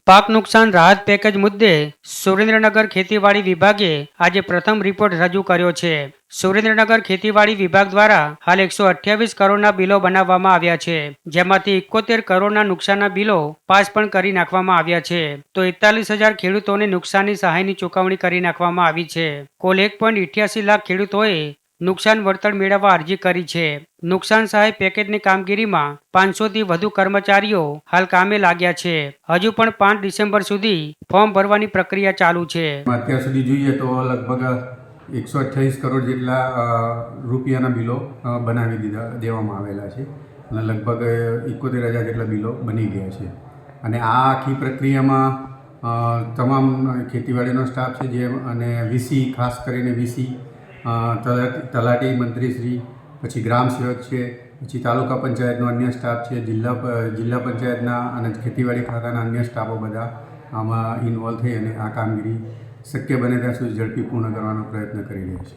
પાક નુકસાન રાહત પેકેજ મુદ્દે સુરેન્દ્રનગર ખેતીવાડી વિભાગે આજે પ્રથમ રિપોર્ટ રજૂ કર્યો છે. સુરેન્દ્રનગર ખેતીવાડી વિભાગ દ્વારા હાલ 128 કરોડના બિલો બનાવવામાં આવ્યા છે, જેમાંથી 71 કરોડના નુકસાનના બિલો પાસ પણ કરી નાખવામાં આવ્યા છે. તો 41,000 ખેડૂતોને નુકસાનની સહાયની ચૂકવણી કરી નાખવામાં આવી છે. કુલ 1.88 લાખ ખેડૂતોએ નુકસાન વળતર મેળવવા અરજી કરી છે. નુકસાન સહાય પેકેજની કામગીરીમાં 500થી વધુ કર્મચારીઓ હાલ કામે લાગ્યા છે. હજુ પણ 5 ડિસેમ્બર સુધી ફોર્મ ભરવાની પ્રક્રિયા ચાલુ છે. અત્યાર સુધી જોઈએ તો લગભગ 128 કરોડ જેટલા રૂપિયાના બિલો બનાવી દેવામાં આવેલા છે અને લગભગ 71,000 જેટલા બિલો બની ગયા છે. અને આ આખી પ્રક્રિયામાં તમામ ખેતીવાડીનો સ્ટાફ છે જેમ અને વીસી, ખાસ કરીને વીસી, તલાટી મંત્રીશ્રી, પછી ગ્રામ સેવક છે, પછી તાલુકા પંચાયતનો અન્ય સ્ટાફ છે, જિલ્લા પંચાયતના અને ખેતીવાડી ખાતાના અન્ય સ્ટાફો બધા આમાં ઇન્વોલ્વ થઈ અને આ કામગીરી શક્ય બને ત્યાં સુધી ઝડપી પૂર્ણ કરવાનો પ્રયત્ન કરી રહ્યા છે.